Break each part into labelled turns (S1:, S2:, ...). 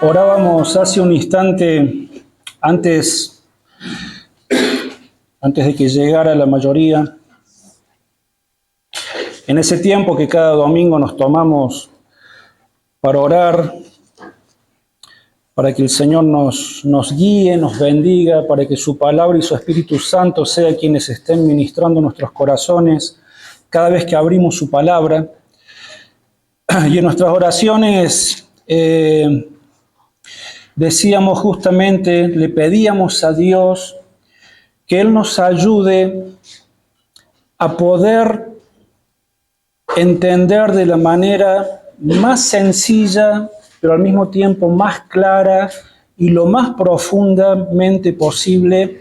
S1: Orábamos hace un instante antes de que llegara la mayoría. En ese tiempo que cada domingo nos tomamos para orar, para que el Señor nos guíe, nos bendiga, para que su palabra y su Espíritu Santo sea quienes estén ministrando nuestros corazones cada vez que abrimos su palabra. Y en nuestras oraciones decíamos justamente, le pedíamos a Dios que Él nos ayude a poder entender de la manera más sencilla, pero al mismo tiempo más clara y lo más profundamente posible,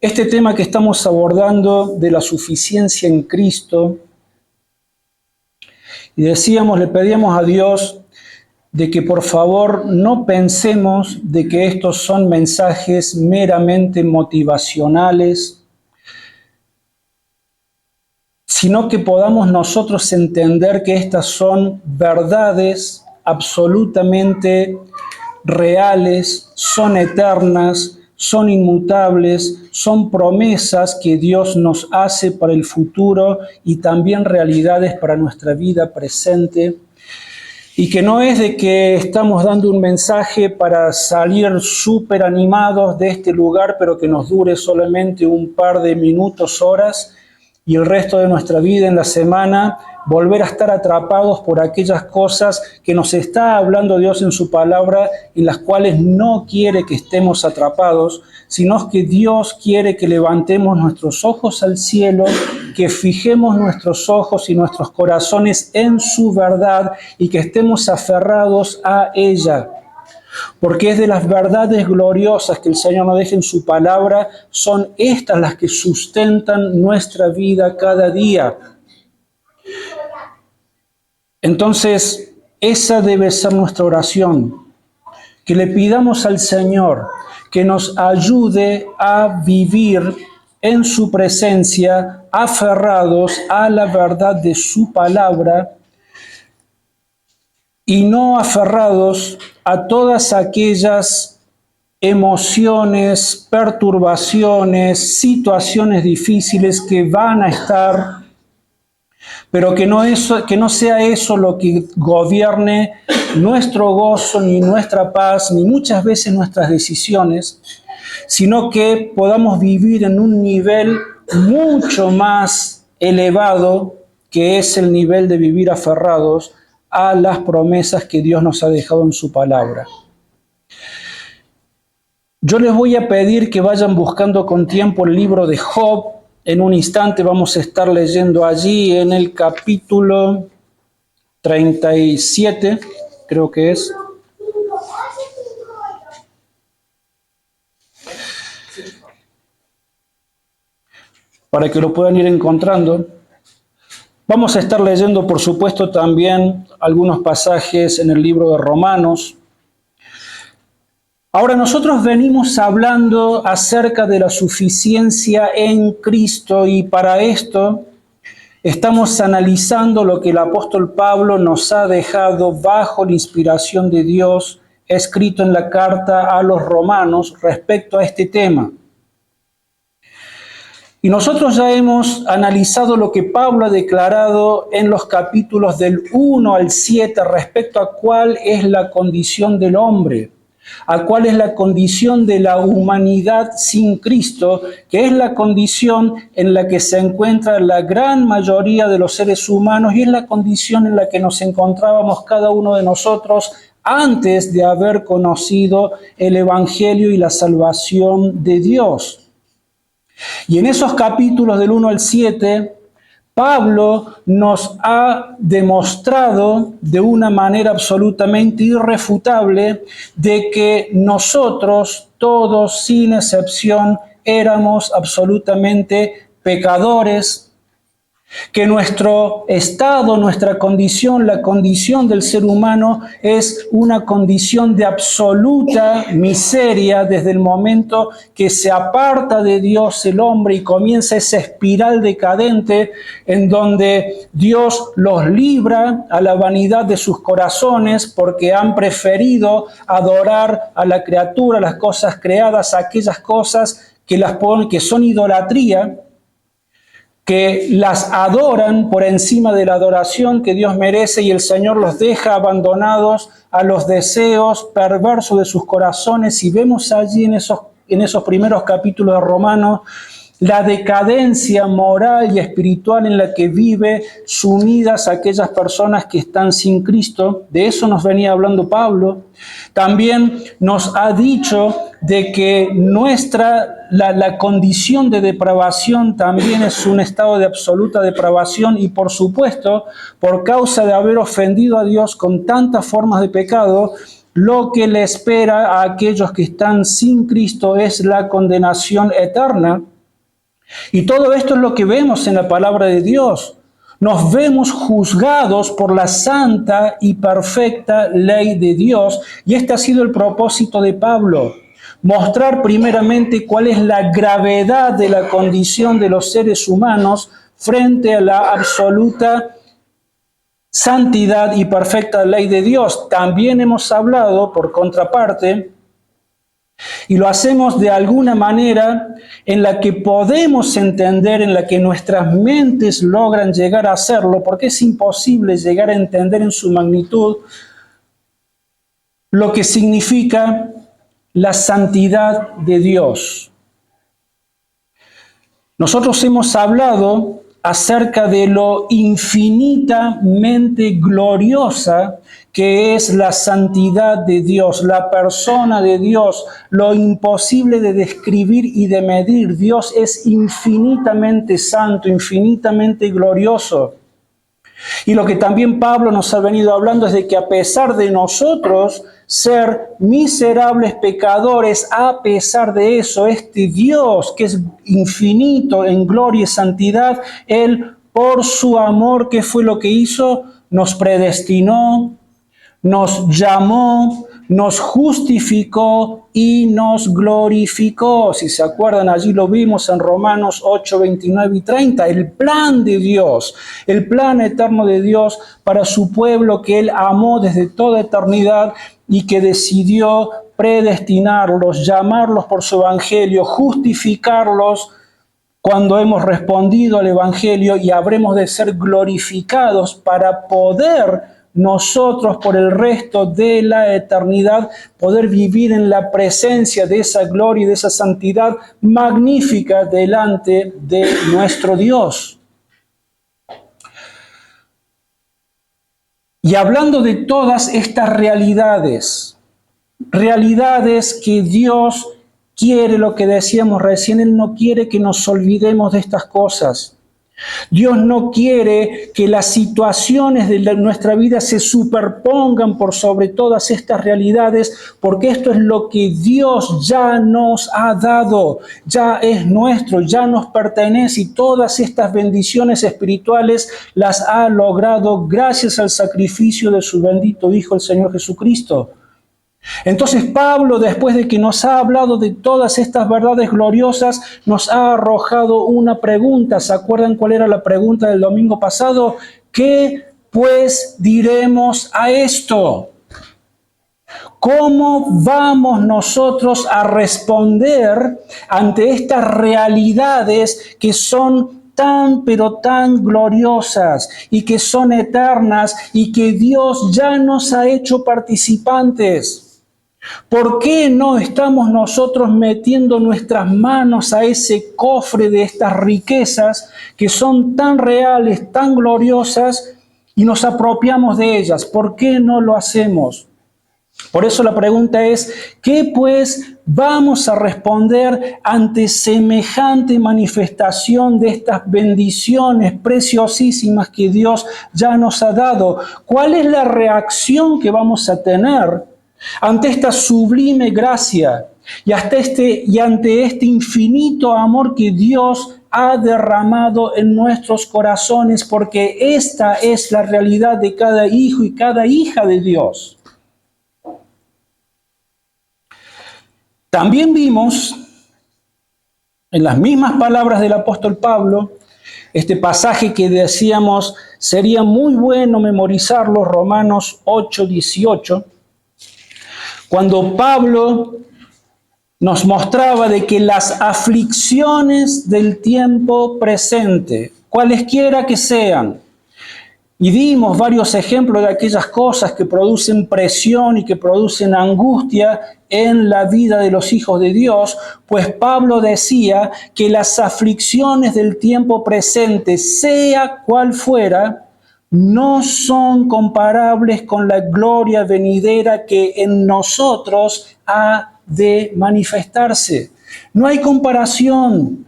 S1: este tema que estamos abordando de la suficiencia en Cristo. Y decíamos, le pedíamos a Dios de que por favor no pensemos de que estos son mensajes meramente motivacionales, sino que podamos nosotros entender que estas son verdades absolutamente reales, son eternas, son inmutables, son promesas que Dios nos hace para el futuro y también realidades para nuestra vida presente. Y que no es de que estamos dando un mensaje para salir súper animados de este lugar, pero que nos dure solamente un par de minutos, horas, y el resto de nuestra vida en la semana volver a estar atrapados por aquellas cosas que nos está hablando Dios en su palabra, en las cuales no quiere que estemos atrapados, sino que Dios quiere que levantemos nuestros ojos al cielo, que fijemos nuestros ojos y nuestros corazones en su verdad y que estemos aferrados a ella. Porque es de las verdades gloriosas que el Señor nos deja en su palabra, son estas las que sustentan nuestra vida cada día. Entonces, esa debe ser nuestra oración, que le pidamos al Señor que nos ayude a vivir en su presencia, aferrados a la verdad de su palabra y no aferrados a todas aquellas emociones, perturbaciones, situaciones difíciles que van a estar, pero que no sea eso lo que gobierne nuestro gozo, ni nuestra paz, ni muchas veces nuestras decisiones, sino que podamos vivir en un nivel mucho más elevado, que es el nivel de vivir aferrados a las promesas que Dios nos ha dejado en su palabra. Yo les voy a pedir que vayan buscando con tiempo el libro de Job. En un instante vamos a estar leyendo allí en el capítulo 37, creo que es. Para que lo puedan ir encontrando. Vamos a estar leyendo, por supuesto, también algunos pasajes en el libro de Romanos. Ahora nosotros venimos hablando acerca de la suficiencia en Cristo y para esto estamos analizando lo que el apóstol Pablo nos ha dejado bajo la inspiración de Dios, escrito en la carta a los romanos respecto a este tema. Y nosotros ya hemos analizado lo que Pablo ha declarado en los capítulos del 1 al 7 respecto a cuál es la condición del hombre, a cuál es la condición de la humanidad sin Cristo, que es la condición en la que se encuentra la gran mayoría de los seres humanos y es la condición en la que nos encontrábamos cada uno de nosotros antes de haber conocido el Evangelio y la salvación de Dios. Y en esos capítulos del 1 al 7, Pablo nos ha demostrado de una manera absolutamente irrefutable de que nosotros, todos sin excepción, éramos absolutamente pecadores, que nuestro estado, nuestra condición, la condición del ser humano es una condición de absoluta miseria desde el momento que se aparta de Dios el hombre y comienza esa espiral decadente en donde Dios los libra a la vanidad de sus corazones porque han preferido adorar a la criatura, a las cosas creadas, a aquellas cosas que son idolatría, que las adoran por encima de la adoración que Dios merece, y el Señor los deja abandonados a los deseos perversos de sus corazones. Y vemos allí en esos primeros capítulos de Romanos la decadencia moral y espiritual en la que vive sumidas aquellas personas que están sin Cristo. De eso nos venía hablando Pablo. También nos ha dicho de que la condición de depravación también es un estado de absoluta depravación, y por supuesto, por causa de haber ofendido a Dios con tantas formas de pecado, lo que le espera a aquellos que están sin Cristo es la condenación eterna. Y todo esto es lo que vemos en la palabra de Dios. Nos vemos juzgados por la santa y perfecta ley de Dios, y este ha sido el propósito de Pablo: mostrar primeramente cuál es la gravedad de la condición de los seres humanos frente a la absoluta santidad y perfecta ley de Dios. También hemos hablado, por contraparte, y lo hacemos de alguna manera en la que podemos entender, en la que nuestras mentes logran llegar a hacerlo, porque es imposible llegar a entender en su magnitud lo que significa la santidad de Dios. Nosotros hemos hablado acerca de lo infinitamente gloriosa que es la santidad de Dios, la persona de Dios, lo imposible de describir y de medir. Dios es infinitamente santo, infinitamente glorioso. Y lo que también Pablo nos ha venido hablando es de que a pesar de nosotros ser miserables pecadores, a pesar de eso, este Dios que es infinito en gloria y santidad, Él por su amor, ¿qué fue lo que hizo? Nos predestinó, nos llamó, nos justificó y nos glorificó. Si se acuerdan, allí lo vimos en Romanos 8, 29 y 30. El plan de Dios, el plan eterno de Dios para su pueblo que Él amó desde toda eternidad y que decidió predestinarlos, llamarlos por su evangelio, justificarlos cuando hemos respondido al evangelio, y habremos de ser glorificados para poder nosotros por el resto de la eternidad poder vivir en la presencia de esa gloria y de esa santidad magnífica delante de nuestro Dios. Y hablando de todas estas realidades que Dios quiere, lo que decíamos recién, Él no quiere que nos olvidemos de estas cosas. Dios no quiere que las situaciones de nuestra vida se superpongan por sobre todas estas realidades, porque esto es lo que Dios ya nos ha dado, ya es nuestro, ya nos pertenece, y todas estas bendiciones espirituales las ha logrado gracias al sacrificio de su bendito Hijo, el Señor Jesucristo. Entonces Pablo, después de que nos ha hablado de todas estas verdades gloriosas, nos ha arrojado una pregunta. ¿Se acuerdan cuál era la pregunta del domingo pasado? ¿Qué pues diremos a esto? ¿Cómo vamos nosotros a responder ante estas realidades que son tan, pero tan gloriosas y que son eternas y que Dios ya nos ha hecho participantes? ¿Por qué no estamos nosotros metiendo nuestras manos a ese cofre de estas riquezas que son tan reales, tan gloriosas, y nos apropiamos de ellas? ¿Por qué no lo hacemos? Por eso la pregunta es, ¿qué pues vamos a responder ante semejante manifestación de estas bendiciones preciosísimas que Dios ya nos ha dado? ¿Cuál es la reacción que vamos a tener ante esta sublime gracia y ante este infinito amor que Dios ha derramado en nuestros corazones, porque esta es la realidad de cada hijo y cada hija de Dios. También vimos, en las mismas palabras del apóstol Pablo, este pasaje que decíamos sería muy bueno memorizarlo, Romanos 8:18, cuando Pablo nos mostraba de que las aflicciones del tiempo presente, cualesquiera que sean, y dimos varios ejemplos de aquellas cosas que producen presión y que producen angustia en la vida de los hijos de Dios, pues Pablo decía que las aflicciones del tiempo presente, sea cual fuera, no son comparables con la gloria venidera que en nosotros ha de manifestarse. No hay comparación.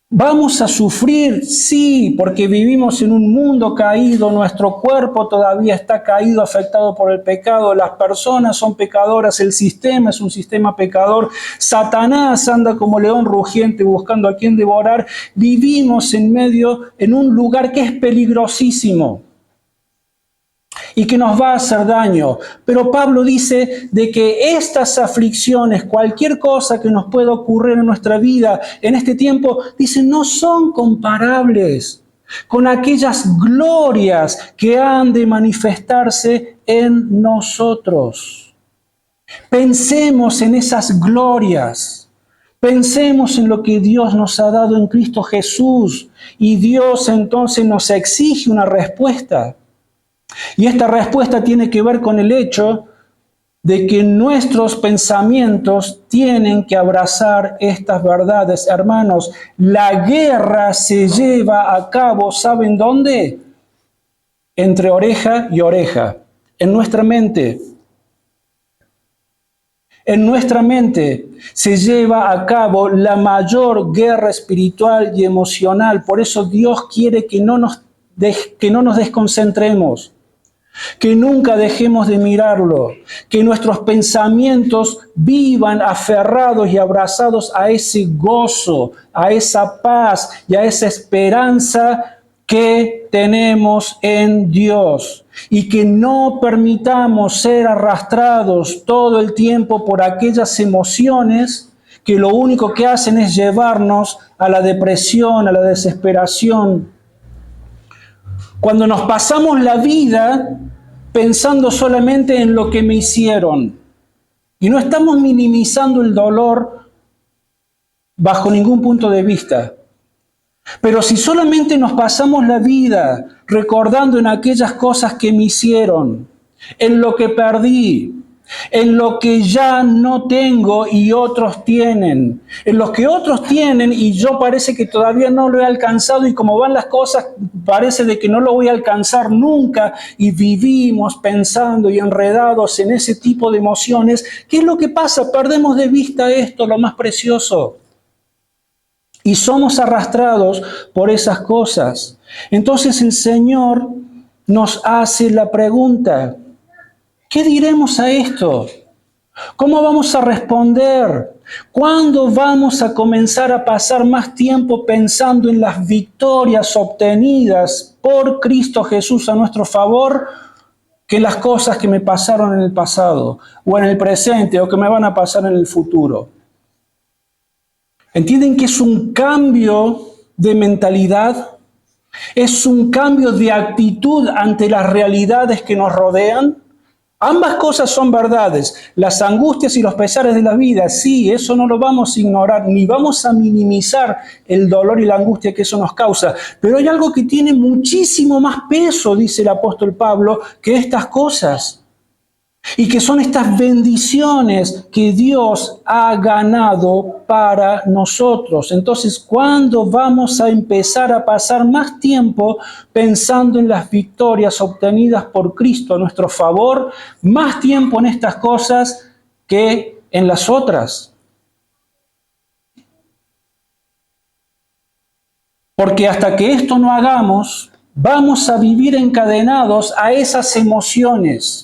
S1: ¿Vamos a sufrir? Sí, porque vivimos en un mundo caído, nuestro cuerpo todavía está caído, afectado por el pecado, las personas son pecadoras, el sistema es un sistema pecador, Satanás anda como león rugiente buscando a quien devorar, vivimos en un lugar que es peligrosísimo y que nos va a hacer daño. Pero Pablo dice de que estas aflicciones, cualquier cosa que nos pueda ocurrir en nuestra vida en este tiempo, dice, no son comparables con aquellas glorias que han de manifestarse en nosotros. Pensemos en esas glorias. Pensemos en lo que Dios nos ha dado en Cristo Jesús. Y Dios entonces nos exige una respuesta. Y esta respuesta tiene que ver con el hecho de que nuestros pensamientos tienen que abrazar estas verdades. Hermanos, la guerra se lleva a cabo, ¿saben dónde? Entre oreja y oreja, en nuestra mente. En nuestra mente se lleva a cabo la mayor guerra espiritual y emocional. Por eso Dios quiere que no nos desconcentremos, que nunca dejemos de mirarlo, que nuestros pensamientos vivan aferrados y abrazados a ese gozo, a esa paz y a esa esperanza que tenemos en Dios. Y que no permitamos ser arrastrados todo el tiempo por aquellas emociones que lo único que hacen es llevarnos a la depresión, a la desesperación. Cuando nos pasamos la vida pensando solamente en lo que me hicieron y no estamos minimizando el dolor bajo ningún punto de vista. Pero si solamente nos pasamos la vida recordando en aquellas cosas que me hicieron, en lo que perdí, en lo que ya no tengo y otros tienen, en lo que otros tienen y yo parece que todavía no lo he alcanzado y como van las cosas parece de que no lo voy a alcanzar nunca y vivimos pensando y enredados en ese tipo de emociones, ¿qué es lo que pasa? Perdemos de vista esto, lo más precioso. Y somos arrastrados por esas cosas. Entonces el Señor nos hace la pregunta, ¿qué diremos a esto? ¿Cómo vamos a responder? ¿Cuándo vamos a comenzar a pasar más tiempo pensando en las victorias obtenidas por Cristo Jesús a nuestro favor que las cosas que me pasaron en el pasado o en el presente o que me van a pasar en el futuro? ¿Entienden que es un cambio de mentalidad? ¿Es un cambio de actitud ante las realidades que nos rodean? Ambas cosas son verdades. Las angustias y los pesares de la vida, sí, eso no lo vamos a ignorar, ni vamos a minimizar el dolor y la angustia que eso nos causa. Pero hay algo que tiene muchísimo más peso, dice el apóstol Pablo, que estas cosas. Y que son estas bendiciones que Dios ha ganado para nosotros. Entonces, ¿cuándo vamos a empezar a pasar más tiempo pensando en las victorias obtenidas por Cristo a nuestro favor? Más tiempo en estas cosas que en las otras. Porque hasta que esto no hagamos, vamos a vivir encadenados a esas emociones.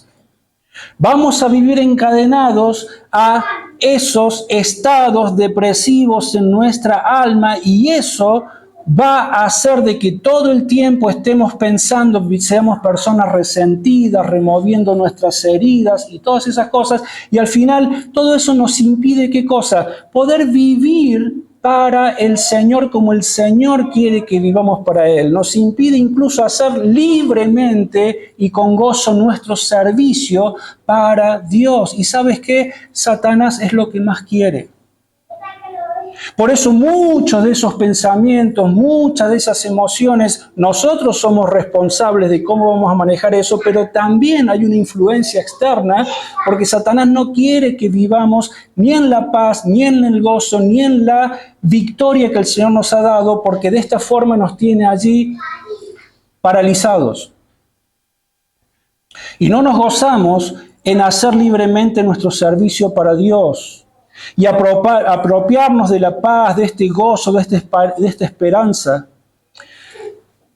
S1: Vamos a vivir encadenados a esos estados depresivos en nuestra alma, y eso va a hacer de que todo el tiempo estemos pensando, seamos personas resentidas, removiendo nuestras heridas y todas esas cosas, y al final todo eso nos impide, ¿qué cosa? Poder vivir para el Señor como el Señor quiere que vivamos para Él. Nos impide incluso hacer libremente y con gozo nuestro servicio para Dios. ¿Y sabes qué? Satanás es lo que más quiere. Por eso muchos de esos pensamientos, muchas de esas emociones, nosotros somos responsables de cómo vamos a manejar eso, pero también hay una influencia externa, porque Satanás no quiere que vivamos ni en la paz, ni en el gozo, ni en la victoria que el Señor nos ha dado, porque de esta forma nos tiene allí paralizados. Y no nos gozamos en hacer libremente nuestro servicio para Dios y apropiarnos de la paz, de este gozo, de esta esperanza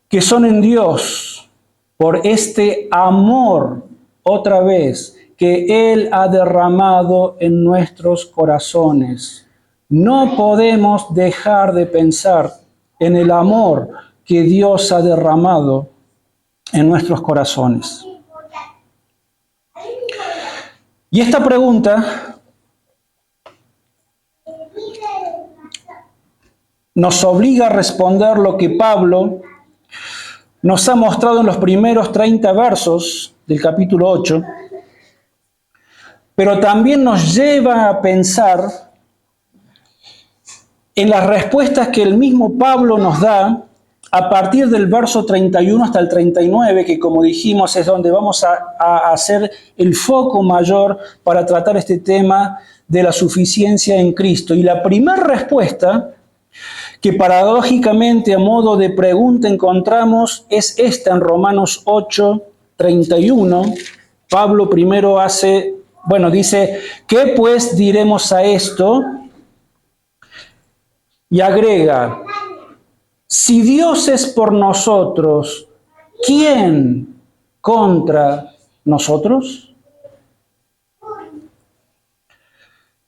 S1: que son en Dios, por este amor, otra vez, que Él ha derramado en nuestros corazones. No podemos dejar de pensar en el amor que Dios ha derramado en nuestros corazones. Y esta pregunta nos obliga a responder lo que Pablo nos ha mostrado en los primeros 30 versos del capítulo 8, pero también nos lleva a pensar en las respuestas que el mismo Pablo nos da a partir del verso 31 hasta el 39, que como dijimos es donde vamos a hacer el foco mayor para tratar este tema de la suficiencia en Cristo. Y la primera respuesta que paradójicamente a modo de pregunta encontramos es esta en Romanos 8, 31. Pablo primero dice, ¿qué pues diremos a esto? Y agrega, si Dios es por nosotros, ¿quién contra nosotros?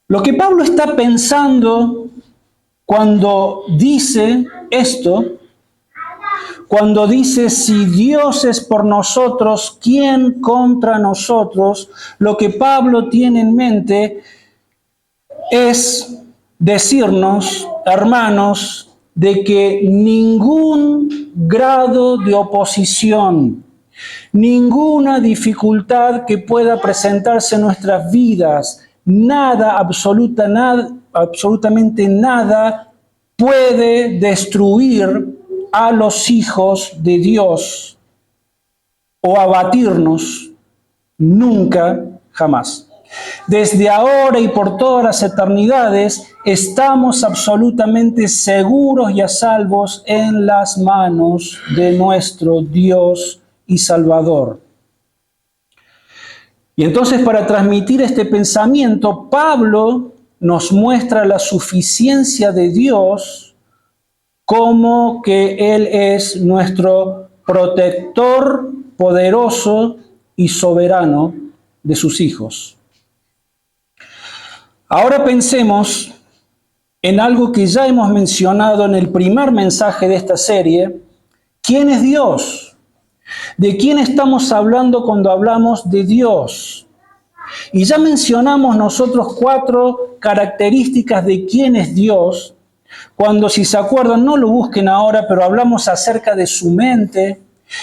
S1: Lo que Pablo está pensando cuando dice esto, cuando dice, si Dios es por nosotros, ¿quién contra nosotros? Lo que Pablo tiene en mente es decirnos, hermanos, de que ningún grado de oposición, ninguna dificultad que pueda presentarse en nuestras vidas, absolutamente nada puede destruir a los hijos de Dios o abatirnos, nunca, jamás. Desde ahora y por todas las eternidades estamos absolutamente seguros y a salvos en las manos de nuestro Dios y Salvador. Y entonces, para transmitir este pensamiento, Pablo nos muestra la suficiencia de Dios como que Él es nuestro protector poderoso y soberano de sus hijos. Ahora pensemos en algo que ya hemos mencionado en el primer mensaje de esta serie. ¿Quién es Dios? ¿De quién estamos hablando cuando hablamos de Dios? Y ya mencionamos nosotros 4 características de quién es Dios. Cuando, si se acuerdan, no lo busquen ahora, pero hablamos acerca de su mente.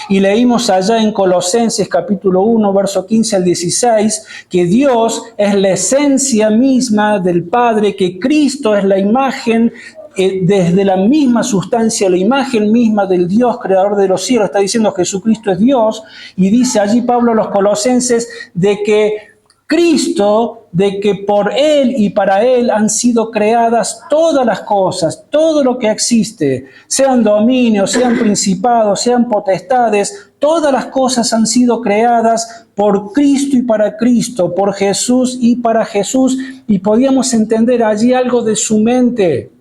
S1: Y leímos allá en Colosenses capítulo 1, verso 15 al 16, que Dios es la esencia misma del Padre, que Cristo es la imagen desde la misma sustancia, la imagen misma del Dios creador de los cielos. Está diciendo Jesucristo es Dios, y dice allí Pablo a los colosenses de que Cristo, de que por Él y para Él han sido creadas todas las cosas, todo lo que existe, sean dominios, sean principados, sean potestades, todas las cosas han sido creadas por Cristo y para Cristo, por Jesús y para Jesús, y podíamos entender allí algo de su mente.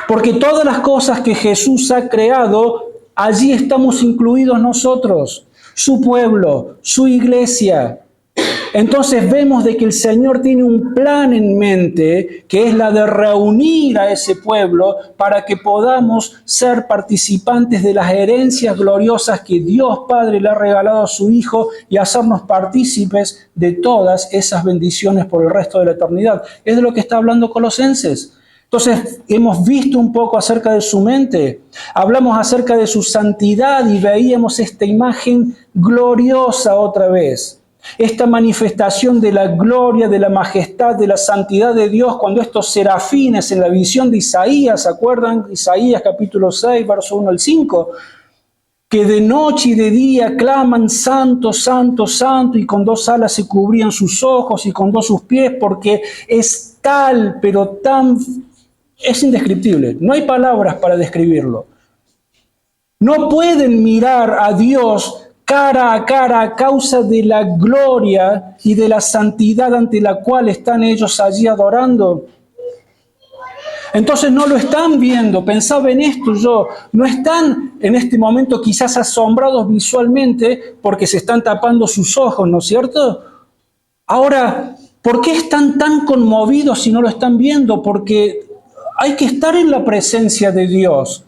S1: Porque todas las cosas que Jesús ha creado, allí estamos incluidos nosotros, su pueblo, su iglesia. Entonces vemos de que el Señor tiene un plan en mente, que es la de reunir a ese pueblo para que podamos ser participantes de las herencias gloriosas que Dios Padre le ha regalado a su Hijo y hacernos partícipes de todas esas bendiciones por el resto de la eternidad. Es de lo que está hablando Colosenses. Entonces, hemos visto un poco acerca de su mente, hablamos acerca de su santidad y veíamos esta imagen gloriosa otra vez. Esta manifestación de la gloria, de la majestad, de la santidad de Dios, cuando estos serafines en la visión de Isaías, ¿se acuerdan? Isaías capítulo 6, verso 1 al 5, que de noche y de día claman santo, santo, santo, y con dos alas se cubrían sus ojos y con dos sus pies, porque es tal, pero tan... es indescriptible, no hay palabras para describirlo. No pueden mirar a Dios cara a cara a causa de la gloria y de la santidad ante la cual están ellos allí adorando. Entonces no lo están viendo, pensaba en esto yo, no están en este momento quizás asombrados visualmente porque se están tapando sus ojos, ¿no es cierto? Ahora, ¿por qué están tan conmovidos si no lo están viendo? Porque hay que estar en la presencia de Dios.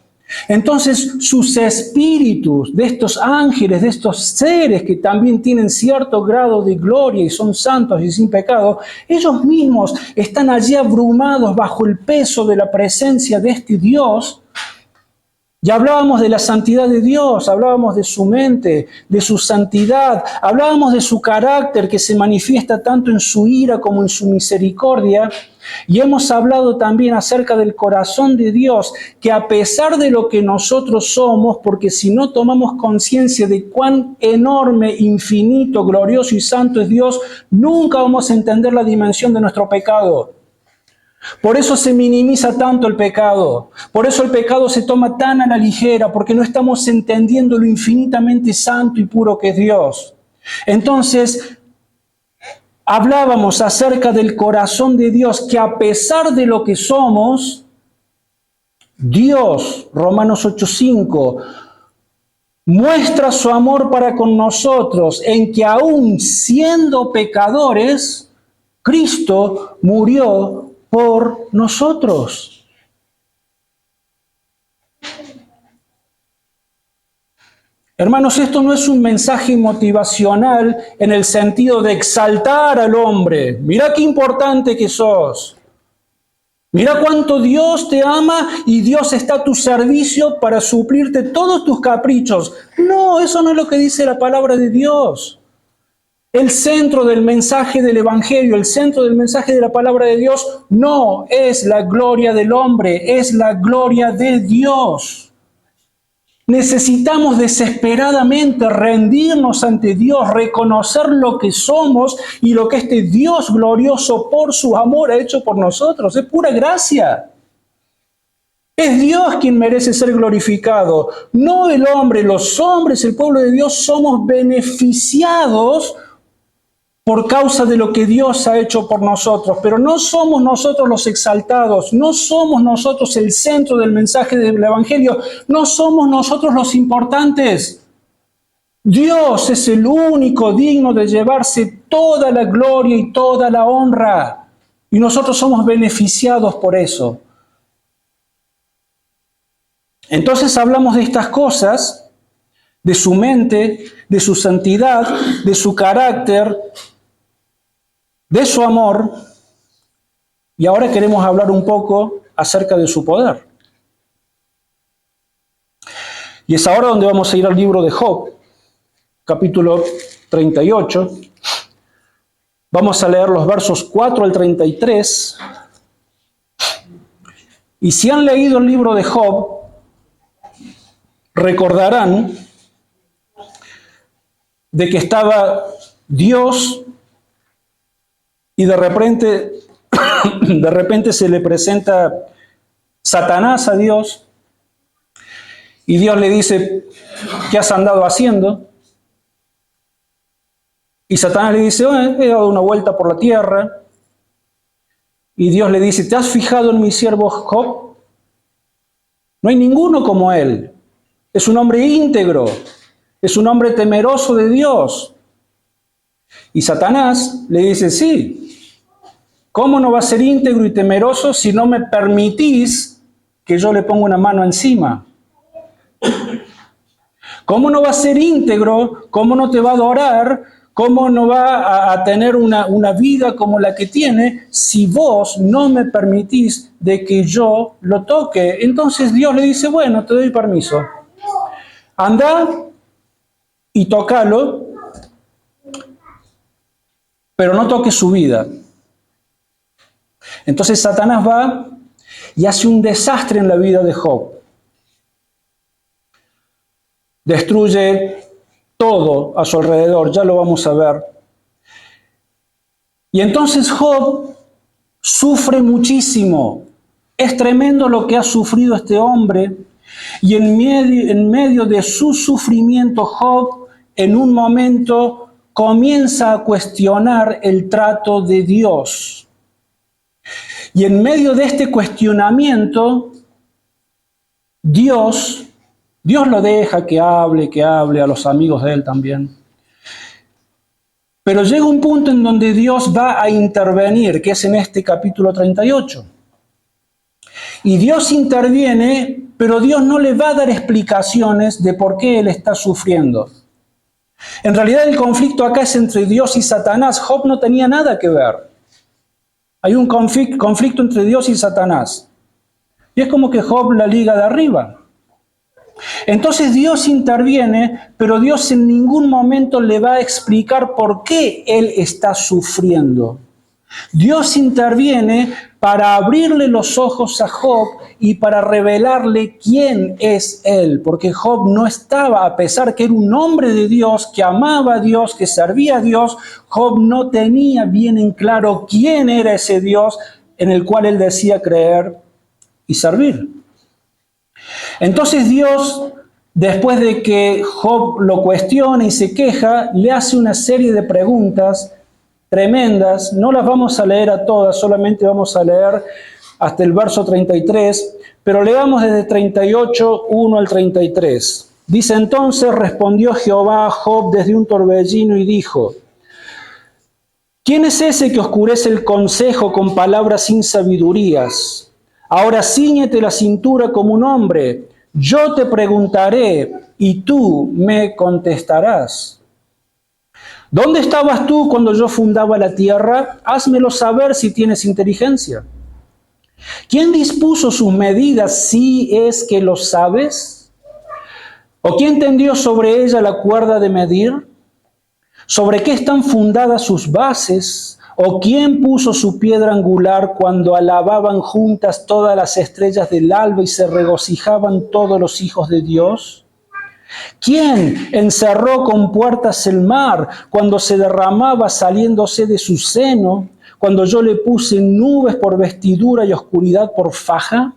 S1: Entonces, sus espíritus de estos ángeles, de estos seres que también tienen cierto grado de gloria y son santos y sin pecado, ellos mismos están allí abrumados bajo el peso de la presencia de este Dios. Ya hablábamos de la santidad de Dios, hablábamos de su mente, de su santidad, hablábamos de su carácter que se manifiesta tanto en su ira como en su misericordia. Y hemos hablado también acerca del corazón de Dios, que a pesar de lo que nosotros somos, porque si no tomamos conciencia de cuán enorme, infinito, glorioso y santo es Dios, nunca vamos a entender la dimensión de nuestro pecado. Por eso se minimiza tanto el pecado, por eso el pecado se toma tan a la ligera, porque no estamos entendiendo lo infinitamente santo y puro que es Dios. Entonces, hablábamos acerca del corazón de Dios, que a pesar de lo que somos, Dios, Romanos 8:5, muestra su amor para con nosotros en que aún siendo pecadores, Cristo murió por nosotros. Hermanos, esto no es un mensaje motivacional en el sentido de exaltar al hombre. Mira qué importante que sos. Mira cuánto Dios te ama y Dios está a tu servicio para suplirte todos tus caprichos. No, eso no es lo que dice la palabra de Dios. El centro del mensaje del Evangelio, el centro del mensaje de la palabra de Dios no es la gloria del hombre, es la gloria de Dios. Necesitamos desesperadamente rendirnos ante Dios, reconocer lo que somos y lo que este Dios glorioso por su amor ha hecho por nosotros. Es pura gracia. Es Dios quien merece ser glorificado, no el hombre. Los hombres, el pueblo de Dios, somos beneficiados por causa de lo que Dios ha hecho por nosotros, pero no somos nosotros los exaltados, no somos nosotros el centro del mensaje del Evangelio, no somos nosotros los importantes. Dios es el único digno de llevarse toda la gloria y toda la honra, y nosotros somos beneficiados por eso. Entonces hablamos de estas cosas, de su mente, de su santidad, de su carácter, de su amor, y ahora queremos hablar un poco acerca de su poder. Y es ahora donde vamos a ir al libro de Job, capítulo 38. Vamos a leer los versos 4 al 33. Y si han leído el libro de Job, recordarán de que estaba Dios y de repente se le presenta Satanás a Dios y Dios le dice, ¿qué has andado haciendo? Y Satanás le dice, he dado una vuelta por la tierra. Y Dios le dice, ¿te has fijado en mi siervo Job? No hay ninguno como él. Es un hombre íntegro, es un hombre temeroso de Dios. Y Satanás le dice, sí, ¿cómo no va a ser íntegro y temeroso si no me permitís que yo le ponga una mano encima? ¿Cómo no va a ser íntegro? ¿Cómo no te va a adorar? ¿Cómo no va a tener una vida como la que tiene si vos no me permitís de que yo lo toque? Entonces Dios le dice, bueno, te doy permiso. Anda y tócalo, pero no toques su vida. Entonces Satanás va y hace un desastre en la vida de Job. Destruye todo a su alrededor, ya lo vamos a ver. Y entonces Job sufre muchísimo. Es tremendo lo que ha sufrido este hombre. Y en medio de su sufrimiento, Job en un momento comienza a cuestionar el trato de Dios. Y en medio de este cuestionamiento, Dios lo deja que hable a los amigos de él también. Pero llega un punto en donde Dios va a intervenir, que es en este capítulo 38. Y Dios interviene, pero Dios no le va a dar explicaciones de por qué él está sufriendo. En realidad el conflicto acá es entre Dios y Satanás. Job no tenía nada que ver. Hay un conflicto entre Dios y Satanás. Y es como que Job la liga de arriba. Entonces Dios interviene, pero Dios en ningún momento le va a explicar por qué él está sufriendo. Dios interviene para abrirle los ojos a Job y para revelarle quién es él, porque Job no estaba, a pesar que era un hombre de Dios, que amaba a Dios, que servía a Dios, Job no tenía bien en claro quién era ese Dios en el cual él decía creer y servir. Entonces Dios, después de que Job lo cuestiona y se queja, le hace una serie de preguntas tremendas. No las vamos a leer a todas, solamente vamos a leer hasta el verso 33, pero leamos desde 38, 1 al 33. Dice, entonces respondió Jehová a Job desde un torbellino y dijo, ¿quién es ese que oscurece el consejo con palabras sin sabidurías? Ahora cíñete la cintura como un hombre. Yo te preguntaré y tú me contestarás. ¿Dónde estabas tú cuando yo fundaba la tierra? Házmelo saber si tienes inteligencia. ¿Quién dispuso sus medidas si es que lo sabes? ¿O quién tendió sobre ella la cuerda de medir? ¿Sobre qué están fundadas sus bases? ¿O quién puso su piedra angular cuando alababan juntas todas las estrellas del alba y se regocijaban todos los hijos de Dios? ¿Quién encerró con puertas el mar cuando se derramaba saliéndose de su seno, cuando yo le puse nubes por vestidura y oscuridad por faja?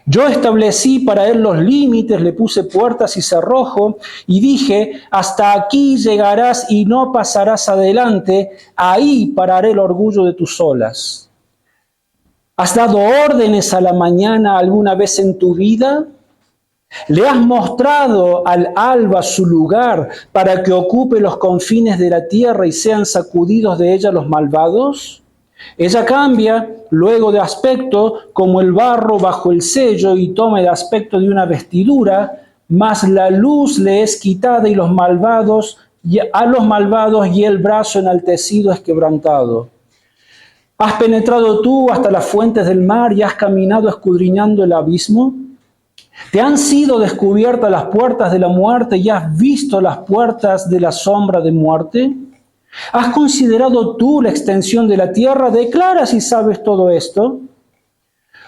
S1: Yo establecí para él los límites, le puse puertas y cerrojo, y dije, hasta aquí llegarás y no pasarás adelante, ahí pararé el orgullo de tus olas. ¿Has dado órdenes a la mañana alguna vez en tu vida? ¿Le has mostrado al alba su lugar para que ocupe los confines de la tierra y sean sacudidos de ella los malvados? Ella cambia luego de aspecto como el barro bajo el sello y toma el aspecto de una vestidura, mas la luz le es quitada y a los malvados y el brazo enaltecido es quebrantado. ¿Has penetrado tú hasta las fuentes del mar y has caminado escudriñando el abismo? ¿Te han sido descubiertas las puertas de la muerte y has visto las puertas de la sombra de muerte? ¿Has considerado tú la extensión de la tierra? Declara si sabes todo esto.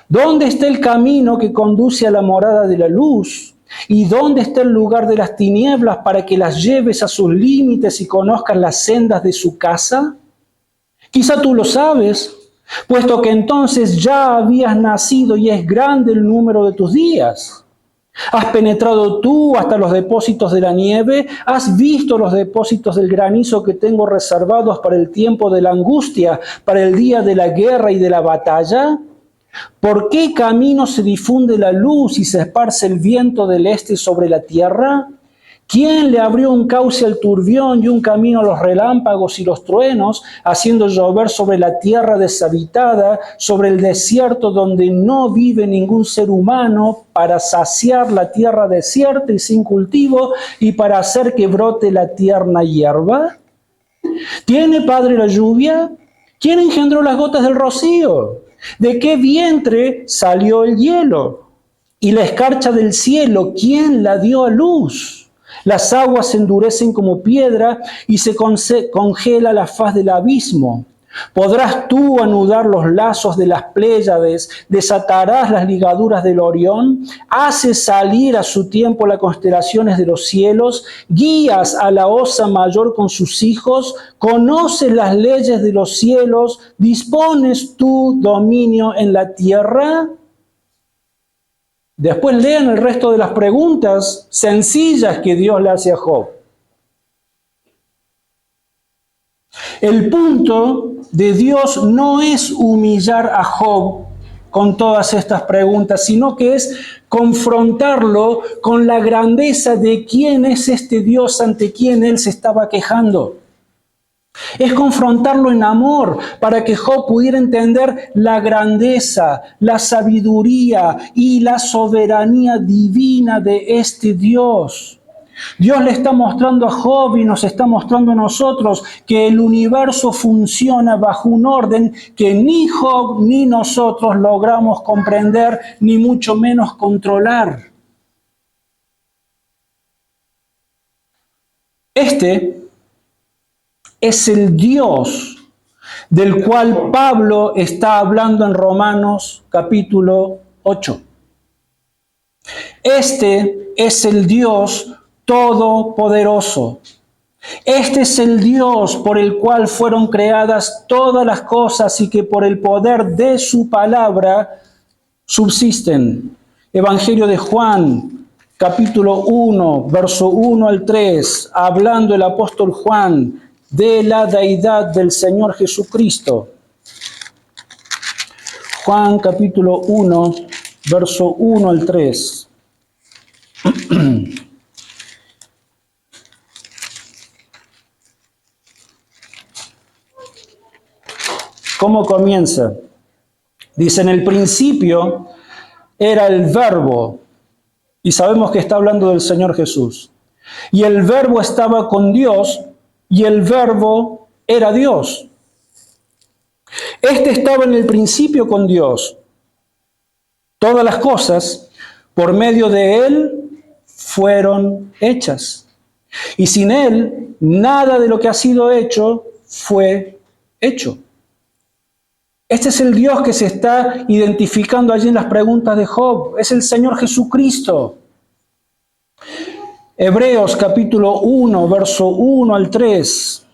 S1: ¿Dónde está el camino que conduce a la morada de la luz? ¿Y dónde está el lugar de las tinieblas para que las lleves a sus límites y conozcas las sendas de su casa? Quizá tú lo sabes, puesto que entonces ya habías nacido y es grande el número de tus días. ¿Has penetrado tú hasta los depósitos de la nieve? ¿Has visto los depósitos del granizo que tengo reservados para el tiempo de la angustia, para el día de la guerra y de la batalla? ¿Por qué camino se difunde la luz y se esparce el viento del este sobre la tierra? ¿Quién le abrió un cauce al turbión y un camino a los relámpagos y los truenos, haciendo llover sobre la tierra deshabitada, sobre el desierto donde no vive ningún ser humano, para saciar la tierra desierta y sin cultivo y para hacer que brote la tierna hierba? ¿Tiene padre la lluvia? ¿Quién engendró las gotas del rocío? ¿De qué vientre salió el hielo? Y la escarcha del cielo, ¿quién la dio a luz? Las aguas se endurecen como piedra y se congela la faz del abismo. ¿Podrás tú anudar los lazos de las Pléyades? ¿Desatarás las ligaduras del Orión? ¿Haces salir a su tiempo las constelaciones de los cielos? ¿Guías a la Osa Mayor con sus hijos? ¿Conoces las leyes de los cielos? ¿Dispones tu dominio en la tierra? Después lean el resto de las preguntas sencillas que Dios le hace a Job. El punto de Dios no es humillar a Job con todas estas preguntas, sino que es confrontarlo con la grandeza de quién es este Dios ante quien él se estaba quejando. Es confrontarlo en amor para que Job pudiera entender la grandeza, la sabiduría y la soberanía divina de este Dios. Dios le está mostrando a Job y nos está mostrando a nosotros que el universo funciona bajo un orden que ni Job ni nosotros logramos comprender, ni mucho menos controlar. Este es el Dios del cual Pablo está hablando en Romanos capítulo 8. Este es el Dios todopoderoso. Este es el Dios por el cual fueron creadas todas las cosas y que por el poder de su palabra subsisten. Evangelio de Juan, capítulo 1, verso 1 al 3, hablando el apóstol Juan de la deidad del Señor Jesucristo. Juan capítulo 1, verso 1 al 3. ¿Cómo comienza? Dice, en el principio era el Verbo, y sabemos que está hablando del Señor Jesús. Y el Verbo estaba con Dios, y el Verbo era Dios. Este estaba en el principio con Dios. Todas las cosas, por medio de Él, fueron hechas. Y sin Él, nada de lo que ha sido hecho fue hecho. Este es el Dios que se está identificando allí en las preguntas de Job. Es el Señor Jesucristo. Hebreos capítulo 1, verso 1 al 3.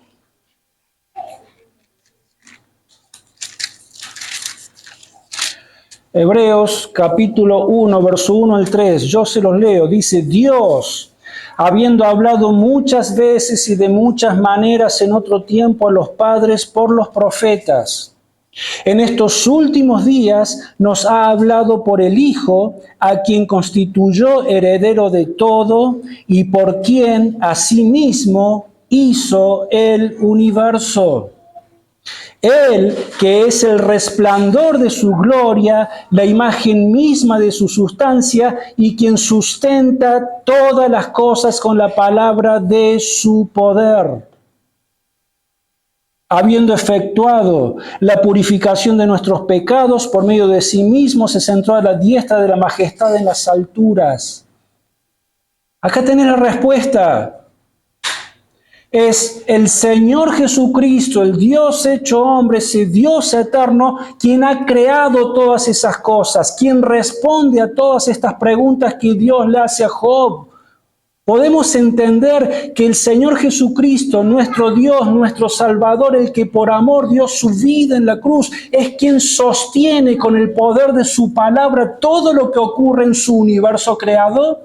S1: Hebreos capítulo 1, verso 1 al 3. Yo se los leo. Dice, Dios, habiendo hablado muchas veces y de muchas maneras en otro tiempo a los padres por los profetas, en estos últimos días nos ha hablado por el Hijo, a quien constituyó heredero de todo y por quien asimismo hizo el universo. Él, que es el resplandor de su gloria, la imagen misma de su sustancia y quien sustenta todas las cosas con la palabra de su poder. Habiendo efectuado la purificación de nuestros pecados por medio de sí mismo, se sentó a la diestra de la majestad en las alturas. Acá tenés la respuesta. Es el Señor Jesucristo, el Dios hecho hombre, ese Dios eterno, quien ha creado todas esas cosas, quien responde a todas estas preguntas que Dios le hace a Job. Podemos entender que el Señor Jesucristo, nuestro Dios, nuestro Salvador, el que por amor dio su vida en la cruz, es quien sostiene con el poder de su palabra todo lo que ocurre en su universo creado.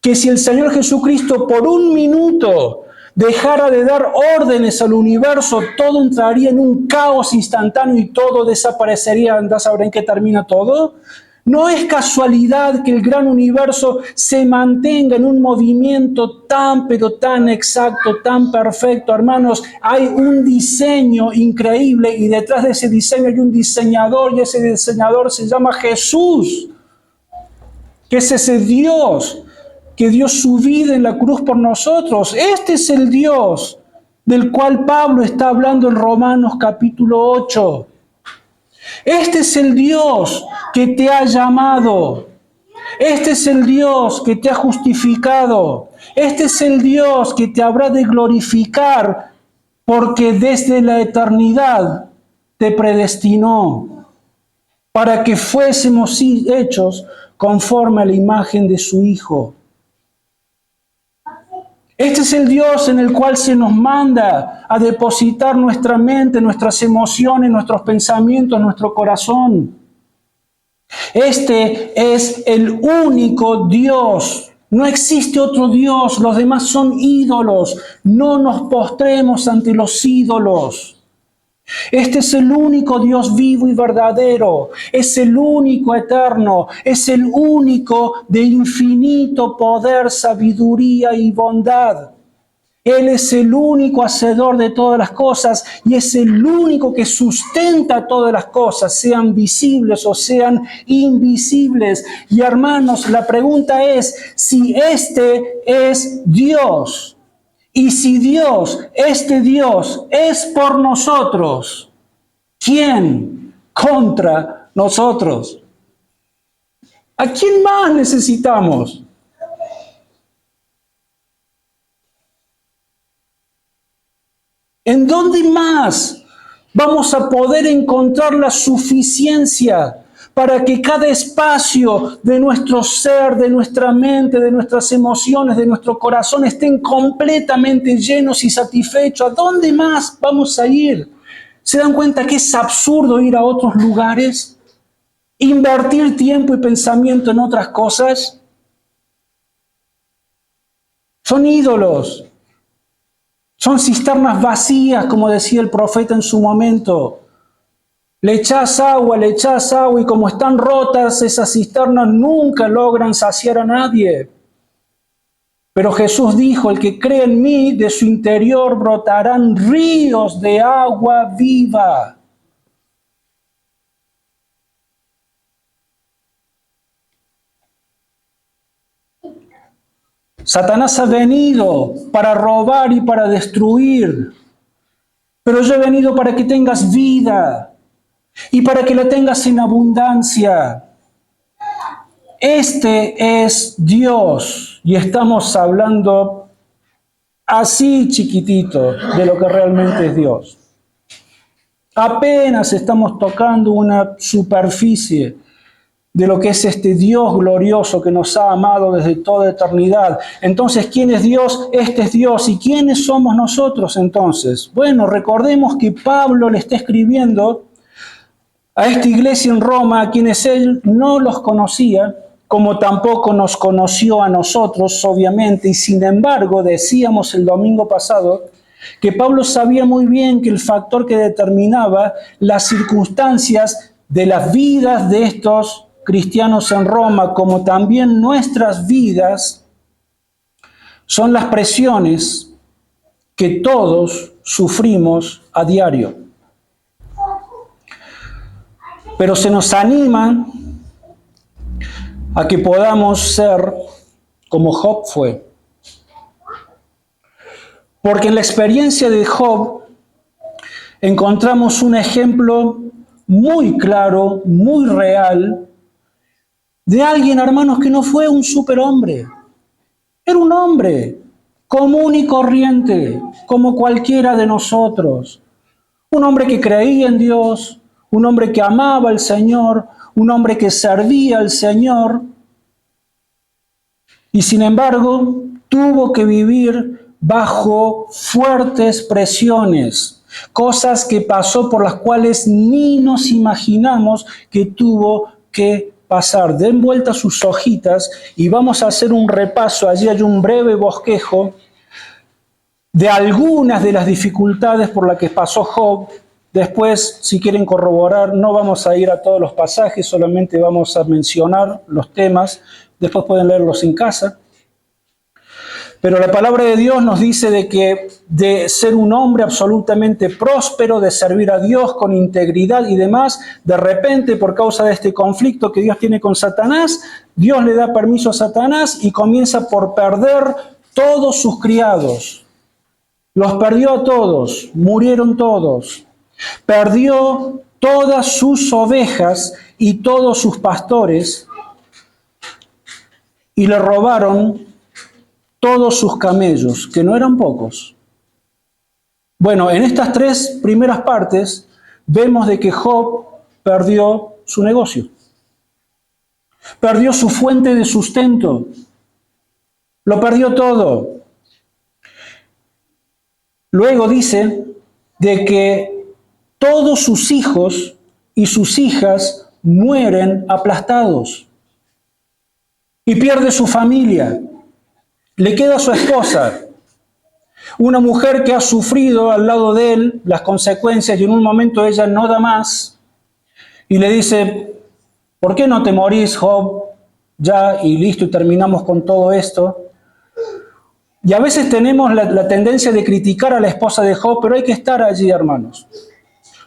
S1: Que si el Señor Jesucristo por un minuto dejara de dar órdenes al universo, todo entraría en un caos instantáneo y todo desaparecería. ¿Andás a saber en qué termina todo? No es casualidad que el gran universo se mantenga en un movimiento tan, pero tan exacto, tan perfecto. Hermanos, hay un diseño increíble y detrás de ese diseño hay un diseñador y ese diseñador se llama Jesús, que es ese Dios que dio su vida en la cruz por nosotros. Este es el Dios del cual Pablo está hablando en Romanos capítulo 8. Este es el Dios que te ha llamado. Este es el Dios que te ha justificado. Este es el Dios que te habrá de glorificar porque desde la eternidad te predestinó para que fuésemos hechos conforme a la imagen de su Hijo. Este es el Dios en el cual se nos manda a depositar nuestra mente, nuestras emociones, nuestros pensamientos, nuestro corazón. Este es el único Dios. No existe otro Dios. Los demás son ídolos. No nos postremos ante los ídolos. Este es el único Dios vivo y verdadero, es el único eterno, es el único de infinito poder, sabiduría y bondad. Él es el único hacedor de todas las cosas y es el único que sustenta todas las cosas, sean visibles o sean invisibles. Y hermanos, la pregunta es si este es Dios. Y si Dios, este Dios, es por nosotros, ¿quién contra nosotros? ¿A quién más necesitamos? ¿En dónde más vamos a poder encontrar la suficiencia para que cada espacio de nuestro ser, de nuestra mente, de nuestras emociones, de nuestro corazón estén completamente llenos y satisfechos? ¿A dónde más vamos a ir? ¿Se dan cuenta que es absurdo ir a otros lugares? ¿Invertir tiempo y pensamiento en otras cosas? Son ídolos. Son cisternas vacías, como decía el profeta en su momento. Le echás agua y como están rotas, esas cisternas nunca logran saciar a nadie. Pero Jesús dijo, el que cree en mí, de su interior brotarán ríos de agua viva. Satanás ha venido para robar y para destruir, pero yo he venido para que tengas vida y para que la tengas en abundancia. Este es Dios y estamos hablando así chiquitito de lo que realmente es Dios. Apenas estamos tocando una superficie de lo que es este Dios glorioso que nos ha amado desde toda eternidad. Entonces, ¿quién es Dios? Este es Dios. ¿Y quiénes somos nosotros entonces? Bueno, recordemos que Pablo le está escribiendo a esta iglesia en Roma, a quienes él no los conocía, como tampoco nos conoció a nosotros, obviamente, y sin embargo, decíamos el domingo pasado, que Pablo sabía muy bien que el factor que determinaba las circunstancias de las vidas de estos cristianos en Roma, como también nuestras vidas, son las presiones que todos sufrimos a diario. Pero se nos anima a que podamos ser como Job fue. Porque en la experiencia de Job encontramos un ejemplo muy claro, muy real, de alguien, hermanos, que no fue un superhombre. Era un hombre común y corriente, como cualquiera de nosotros. Un hombre que creía en Dios, un hombre que amaba al Señor, un hombre que servía al Señor. Y sin embargo, tuvo que vivir bajo fuertes presiones, cosas que pasó por las cuales ni nos imaginamos que tuvo que pasar. Den vuelta sus hojitas y vamos a hacer un repaso. Allí hay un breve bosquejo de algunas de las dificultades por las que pasó Job Después, si quieren corroborar, no vamos a ir a todos los pasajes, solamente vamos a mencionar los temas. Después pueden leerlos en casa. Pero la palabra de Dios nos dice de que de ser un hombre absolutamente próspero, de servir a Dios con integridad y demás, de repente, por causa de este conflicto que Dios tiene con Satanás, Dios le da permiso a Satanás y comienza por perder todos sus criados. Los perdió a todos, murieron todos. Perdió todas sus ovejas y todos sus pastores y le robaron todos sus camellos, que no eran pocos. Bueno, en estas tres primeras partes vemos de que Job perdió su negocio. Perdió su fuente de sustento. Lo perdió todo. Luego dice de que todos sus hijos y sus hijas mueren aplastados. Y pierde su familia. Le queda su esposa, una mujer que ha sufrido al lado de él las consecuencias y en un momento ella no da más y le dice, ¿por qué no te morís, Job? Ya y listo y terminamos con todo esto. Y a veces tenemos la tendencia de criticar a la esposa de Job, pero hay que estar allí, hermanos.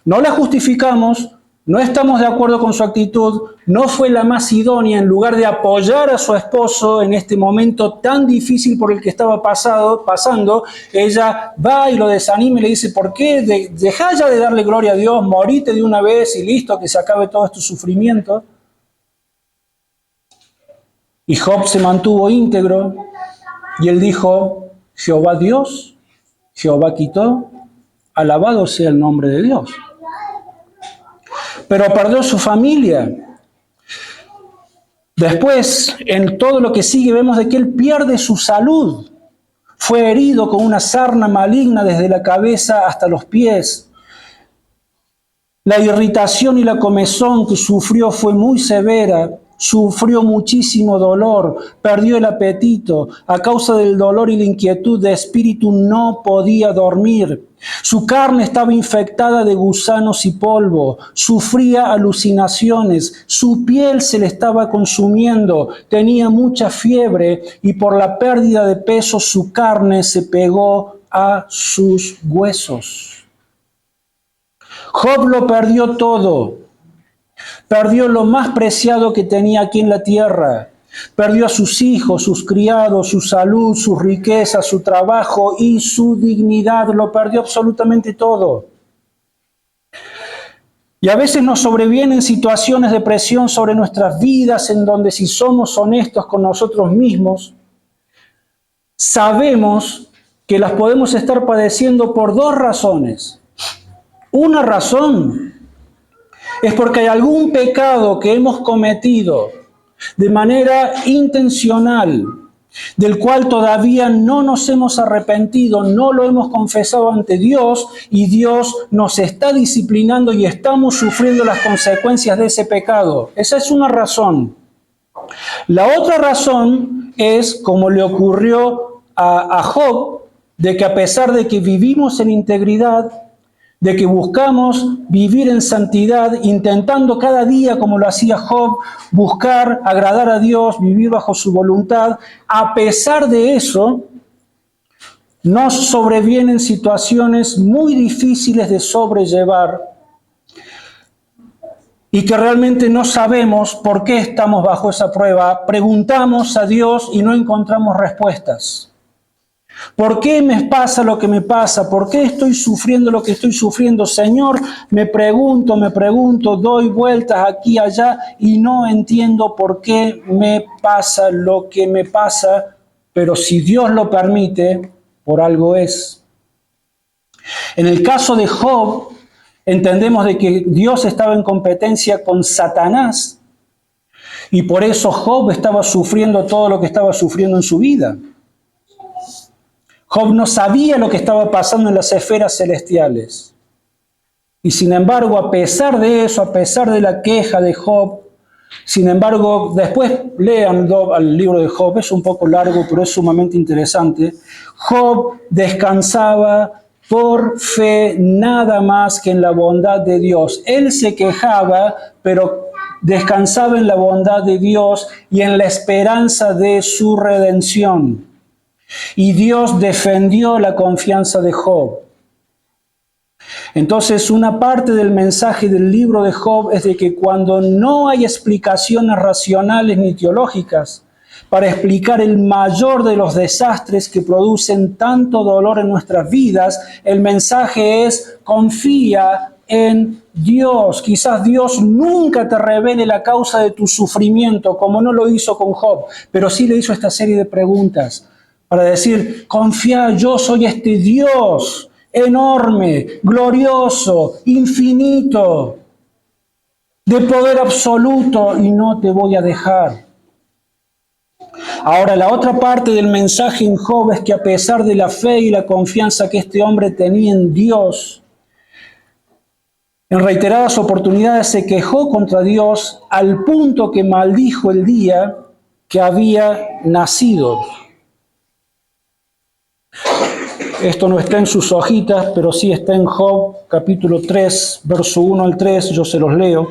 S1: No la justificamos, no estamos de acuerdo con su actitud, no fue la más idónea. En lugar de apoyar a su esposo en este momento tan difícil por el que estaba pasando, ella va y lo desanima y le dice, ¿por qué? Dejá ya de darle gloria a Dios, morite de una vez y listo, que se acabe todo este sufrimiento. Y Job se mantuvo íntegro y él dijo, Jehová Dios, Jehová quitó, alabado sea el nombre de Dios. Pero perdió su familia. Después, en todo lo que sigue, vemos de que él pierde su salud. Fue herido con una sarna maligna desde la cabeza hasta los pies. La irritación y la comezón que sufrió fue muy severa. Sufrió muchísimo dolor, perdió el apetito. A causa del dolor y la inquietud de espíritu no podía dormir. Su carne estaba infectada de gusanos y polvo. Sufría alucinaciones. Su piel se le estaba consumiendo. Tenía mucha fiebre y por la pérdida de peso su carne se pegó a sus huesos. Job lo perdió todo. Perdió lo más preciado que tenía aquí en la tierra. Perdió a sus hijos, sus criados, su salud, sus riquezas, su trabajo y su dignidad. Lo perdió absolutamente todo. Y a veces nos sobrevienen situaciones de presión sobre nuestras vidas en donde, si somos honestos con nosotros mismos, sabemos que las podemos estar padeciendo por dos razones. Una razón es porque hay algún pecado que hemos cometido de manera intencional, del cual todavía no nos hemos arrepentido, no lo hemos confesado ante Dios y Dios nos está disciplinando y estamos sufriendo las consecuencias de ese pecado. Esa es una razón. La otra razón es, como le ocurrió a Job, de que a pesar de que vivimos en integridad, de que buscamos vivir en santidad, intentando cada día, como lo hacía Job, buscar agradar a Dios, vivir bajo su voluntad, a pesar de eso, nos sobrevienen situaciones muy difíciles de sobrellevar y que realmente no sabemos por qué estamos bajo esa prueba. Preguntamos a Dios y no encontramos respuestas. ¿Por qué me pasa lo que me pasa? ¿Por qué estoy sufriendo lo que estoy sufriendo? Señor, me pregunto, doy vueltas aquí y allá y no entiendo por qué me pasa lo que me pasa, pero si Dios lo permite, por algo es. En el caso de Job, entendemos de que Dios estaba en competencia con Satanás y por eso Job estaba sufriendo todo lo que estaba sufriendo en su vida. Job no sabía lo que estaba pasando en las esferas celestiales. Y sin embargo, a pesar de eso, a pesar de la queja de Job, sin embargo, después lean el libro de Job, es un poco largo, pero es sumamente interesante. Job descansaba por fe nada más que en la bondad de Dios. Él se quejaba, pero descansaba en la bondad de Dios y en la esperanza de su redención. Y Dios defendió la confianza de Job. Entonces, una parte del mensaje del libro de Job es de que cuando no hay explicaciones racionales ni teológicas para explicar el mayor de los desastres que producen tanto dolor en nuestras vidas, el mensaje es: confía en Dios. Quizás Dios nunca te revele la causa de tu sufrimiento, como no lo hizo con Job, pero sí le hizo esta serie de preguntas para decir: confía, yo soy este Dios enorme, glorioso, infinito, de poder absoluto, y no te voy a dejar. Ahora, la otra parte del mensaje en Job es que a pesar de la fe y la confianza que este hombre tenía en Dios, en reiteradas oportunidades se quejó contra Dios al punto que maldijo el día que había nacido. Esto no está en sus hojitas, pero sí está en Job, capítulo 3, verso 1 al 3, yo se los leo.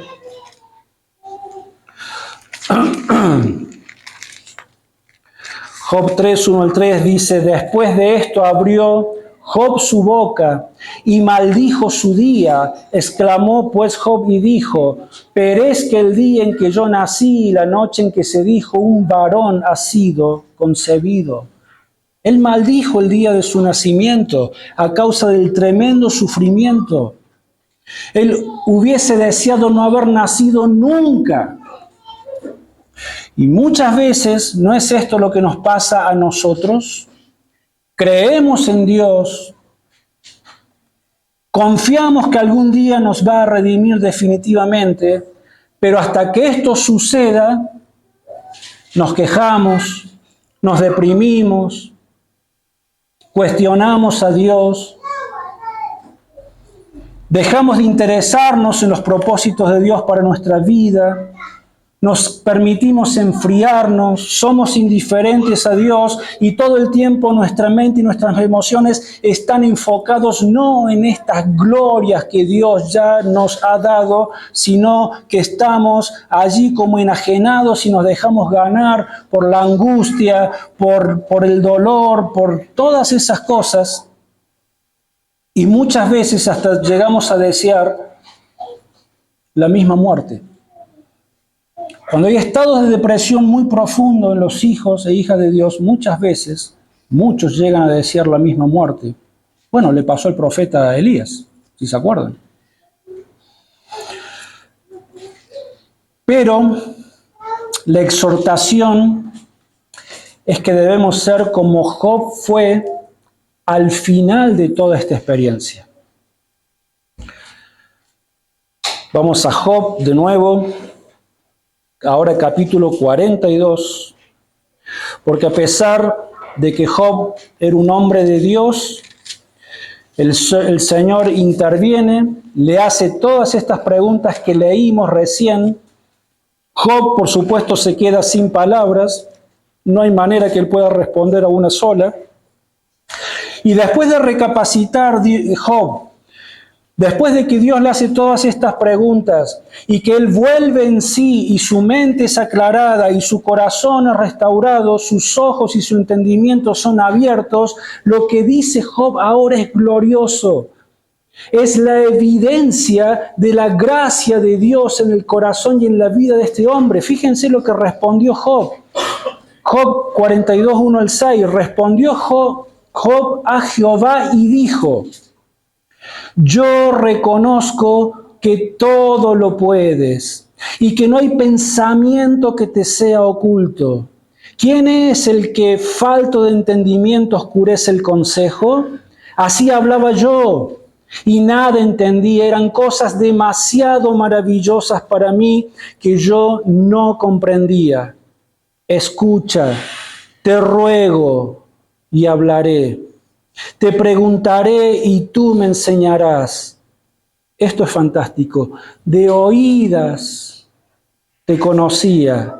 S1: Job 3, 1 al 3 dice: después de esto abrió Job su boca y maldijo su día. Exclamó pues Job y dijo: perezca el día en que yo nací y la noche en que se dijo un varón ha sido concebido. Él maldijo el día de su nacimiento a causa del tremendo sufrimiento. Él hubiese deseado no haber nacido nunca. Y muchas veces, ¿no es esto lo que nos pasa a nosotros? Creemos en Dios, confiamos que algún día nos va a redimir definitivamente, pero hasta que esto suceda, nos quejamos, nos deprimimos, cuestionamos a Dios, dejamos de interesarnos en los propósitos de Dios para nuestra vida, nos permitimos enfriarnos, somos indiferentes a Dios y todo el tiempo nuestra mente y nuestras emociones están enfocados no en estas glorias que Dios ya nos ha dado, sino que estamos allí como enajenados y nos dejamos ganar por la angustia, por el dolor, por todas esas cosas. Y muchas veces hasta llegamos a desear la misma muerte. Cuando hay estados de depresión muy profundos en los hijos e hijas de Dios, muchas veces, muchos llegan a desear la misma muerte. Bueno, le pasó al profeta Elías, si se acuerdan. Pero la exhortación es que debemos ser como Job fue al final de toda esta experiencia. Vamos a Job de nuevo. Ahora capítulo 42, porque a pesar de que Job era un hombre de Dios, el Señor interviene, le hace todas estas preguntas que leímos recién. Job, por supuesto, se queda sin palabras, no hay manera que él pueda responder a una sola. Y después de recapacitar Job, después de que Dios le hace todas estas preguntas y que él vuelve en sí y su mente es aclarada y su corazón es restaurado, sus ojos y su entendimiento son abiertos, lo que dice Job ahora es glorioso. Es la evidencia de la gracia de Dios en el corazón y en la vida de este hombre. Fíjense lo que respondió Job. Job 42, 1 al 6. Respondió Job a Jehová y dijo: yo reconozco que todo lo puedes y que no hay pensamiento que te sea oculto. ¿Quién es el que, falto de entendimiento, oscurece el consejo? Así hablaba yo y nada entendí. Eran cosas demasiado maravillosas para mí que yo no comprendía. Escucha, te ruego y hablaré. Te preguntaré y tú me enseñarás. Esto es fantástico. De oídas te conocía,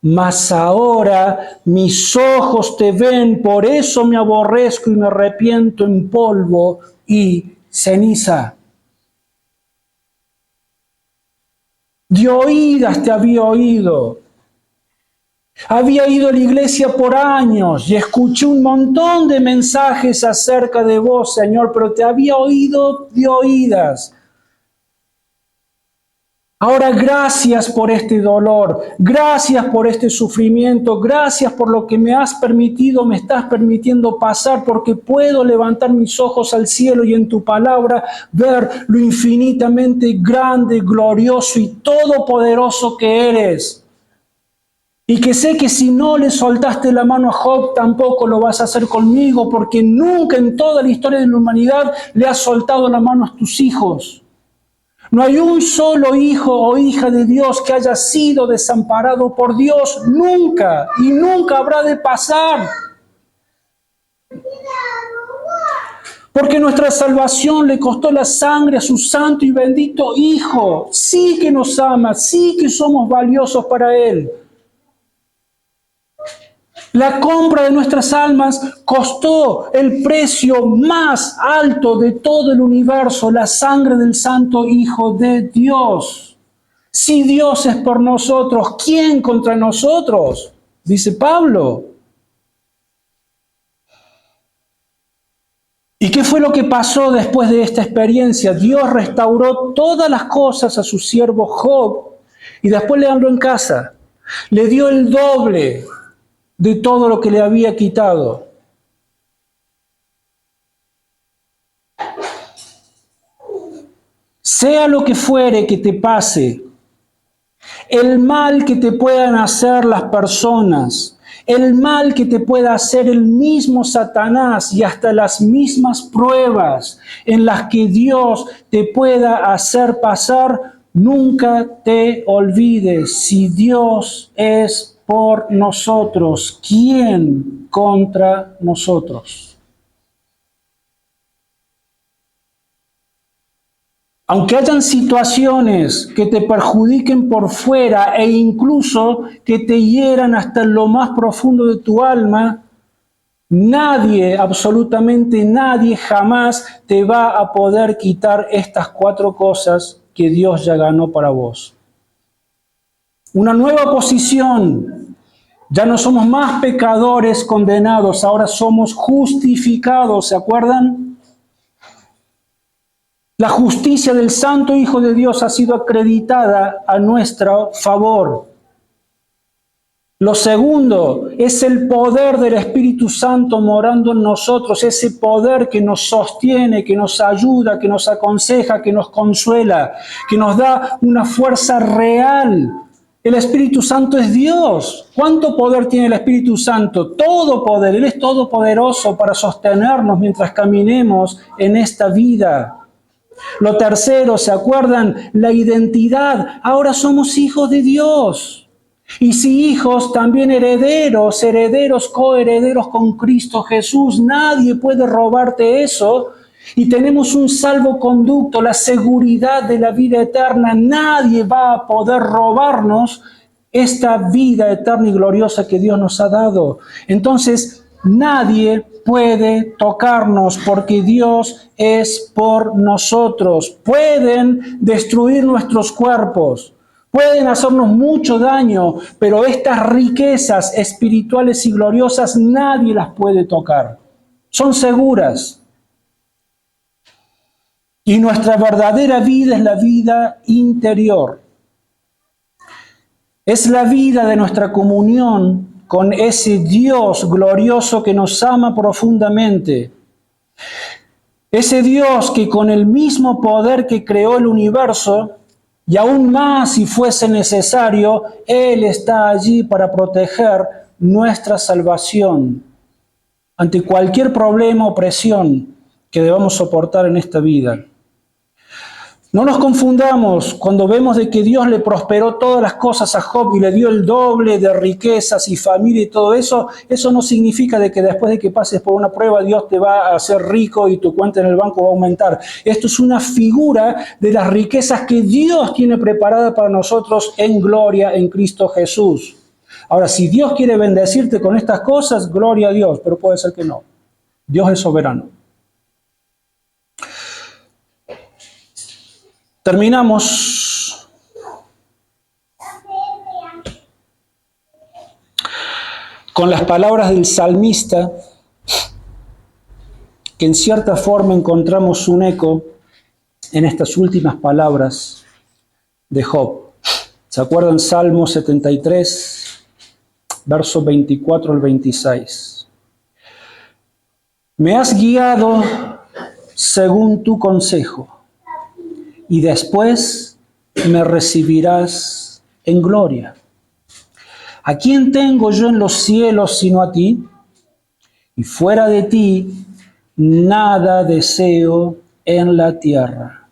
S1: mas ahora mis ojos te ven, por eso me aborrezco y me arrepiento en polvo y ceniza. De oídas te había oído. Había ido a la iglesia por años y escuché un montón de mensajes acerca de vos, Señor, pero te había oído de oídas. Ahora, gracias por este dolor, gracias por este sufrimiento, gracias por lo que me has permitido, me estás permitiendo pasar, porque puedo levantar mis ojos al cielo y en tu palabra ver lo infinitamente grande, glorioso y todopoderoso que eres. Y que sé que si no le soltaste la mano a Job, tampoco lo vas a hacer conmigo, porque nunca en toda la historia de la humanidad le has soltado la mano a tus hijos. No hay un solo hijo o hija de Dios que haya sido desamparado por Dios, nunca, y nunca habrá de pasar. Porque nuestra salvación le costó la sangre a su santo y bendito Hijo. Sí que nos ama, sí que somos valiosos para Él. La compra de nuestras almas costó el precio más alto de todo el universo, la sangre del Santo Hijo de Dios. Si Dios es por nosotros, ¿quién contra nosotros? Dice Pablo. ¿Y qué fue lo que pasó después de esta experiencia? Dios restauró todas las cosas a su siervo Job y después le habló en casa. Le dio el doble de todo lo que le había quitado. Sea lo que fuere que te pase, el mal que te puedan hacer las personas, el mal que te pueda hacer el mismo Satanás y hasta las mismas pruebas en las que Dios te pueda hacer pasar, nunca te olvides, si Dios es por nosotros, ¿quién contra nosotros? Aunque hayan situaciones que te perjudiquen por fuera e incluso que te hieran hasta lo más profundo de tu alma, nadie, absolutamente nadie, jamás te va a poder quitar estas 4 cosas que Dios ya ganó para vos. Una nueva posición. Ya no somos más pecadores condenados, ahora somos justificados, ¿se acuerdan? La justicia del Santo Hijo de Dios ha sido acreditada a nuestro favor. Lo segundo es el poder del Espíritu Santo morando en nosotros, ese poder que nos sostiene, que nos ayuda, que nos aconseja, que nos consuela, que nos da una fuerza real. El Espíritu Santo es Dios. ¿Cuánto poder tiene el Espíritu Santo? Todo poder. Él es todopoderoso para sostenernos mientras caminemos en esta vida. Lo tercero, ¿se acuerdan? La identidad. Ahora somos hijos de Dios. Y si hijos, también herederos, herederos, coherederos con Cristo Jesús. Nadie puede robarte eso. Y tenemos un salvoconducto, la seguridad de la vida eterna. Nadie va a poder robarnos esta vida eterna y gloriosa que Dios nos ha dado. Entonces, nadie puede tocarnos porque Dios es por nosotros. Pueden destruir nuestros cuerpos, pueden hacernos mucho daño, pero estas riquezas espirituales y gloriosas nadie las puede tocar. Son seguras. Y nuestra verdadera vida es la vida interior. Es la vida de nuestra comunión con ese Dios glorioso que nos ama profundamente. Ese Dios que con el mismo poder que creó el universo, y aún más si fuese necesario, Él está allí para proteger nuestra salvación ante cualquier problema o presión que debamos soportar en esta vida. No nos confundamos cuando vemos de que Dios le prosperó todas las cosas a Job y le dio el doble de riquezas y familia y todo eso. Eso no significa de que después de que pases por una prueba Dios te va a hacer rico y tu cuenta en el banco va a aumentar. Esto es una figura de las riquezas que Dios tiene preparada para nosotros en gloria en Cristo Jesús. Ahora, si Dios quiere bendecirte con estas cosas, gloria a Dios, pero puede ser que no. Dios es soberano. Terminamos con las palabras del salmista, que en cierta forma encontramos un eco en estas últimas palabras de Job. ¿Se acuerdan? Salmo 73, versos 24 al 26. Me has guiado según tu consejo, y después me recibirás en gloria. ¿A quién tengo yo en los cielos sino a ti? Y fuera de ti nada deseo en la tierra.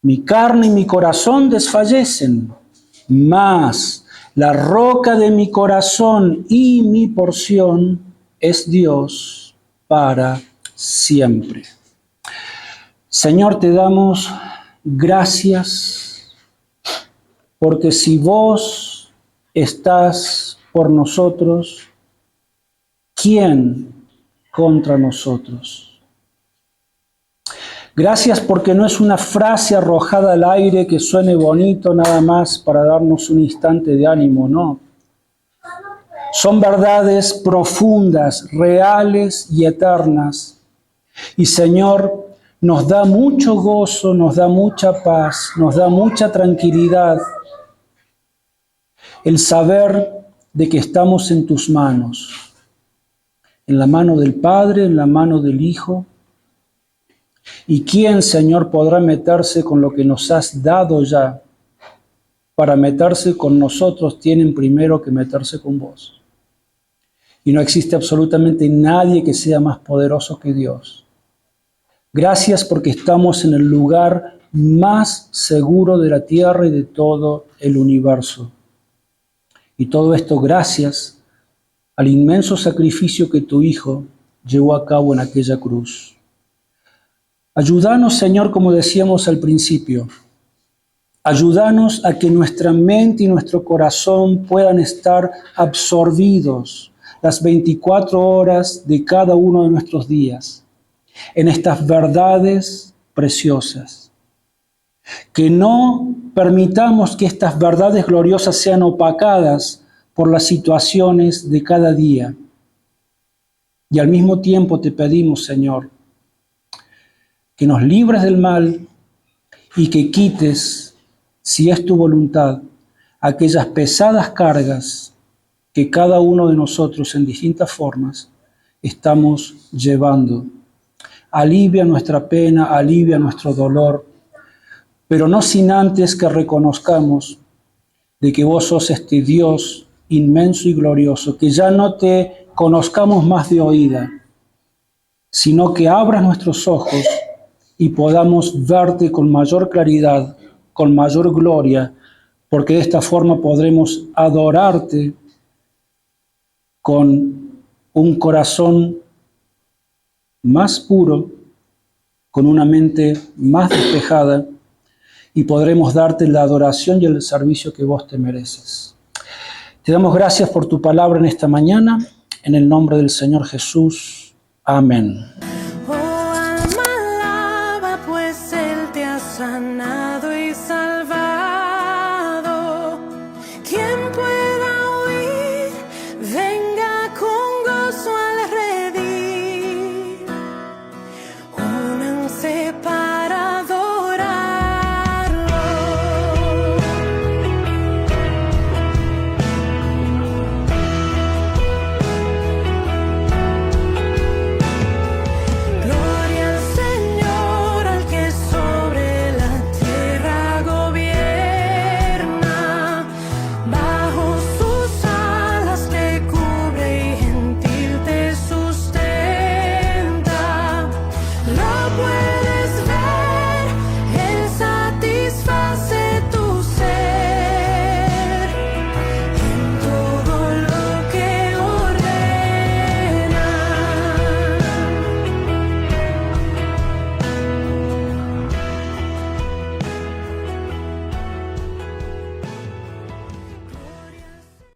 S1: Mi carne y mi corazón desfallecen, mas la roca de mi corazón y mi porción es Dios para siempre. Señor, te damos gracias, porque si vos estás por nosotros, ¿quién contra nosotros? Gracias porque no es una frase arrojada al aire que suene bonito nada más para darnos un instante de ánimo, no. Son verdades profundas, reales y eternas. Y Señor, nos da mucho gozo, nos da mucha paz, nos da mucha tranquilidad el saber de que estamos en tus manos, en la mano del Padre, en la mano del Hijo. ¿Y quién, Señor, podrá meterse con lo que nos has dado ya? Para meterse con nosotros tienen primero que meterse con vos. Y no existe absolutamente nadie que sea más poderoso que Dios. Gracias porque estamos en el lugar más seguro de la tierra y de todo el universo. Y todo esto gracias al inmenso sacrificio que tu Hijo llevó a cabo en aquella cruz. Ayúdanos, Señor, como decíamos al principio. Ayúdanos a que nuestra mente y nuestro corazón puedan estar absorbidos las 24 horas de cada uno de nuestros días en estas verdades preciosas. Que no permitamos que estas verdades gloriosas sean opacadas por las situaciones de cada día. Y al mismo tiempo te pedimos, Señor, que nos libres del mal y que quites, si es tu voluntad, aquellas pesadas cargas que cada uno de nosotros en distintas formas estamos llevando. Alivia nuestra pena, alivia nuestro dolor, pero no sin antes que reconozcamos de que vos sos este Dios inmenso y glorioso, que ya no te conozcamos más de oída, sino que abras nuestros ojos y podamos verte con mayor claridad, con mayor gloria, porque de esta forma podremos adorarte con un corazón más puro, con una mente más despejada, y podremos darte la adoración y el servicio que vos te mereces. Te damos gracias por tu palabra en esta mañana, en el nombre del Señor Jesús. Amén.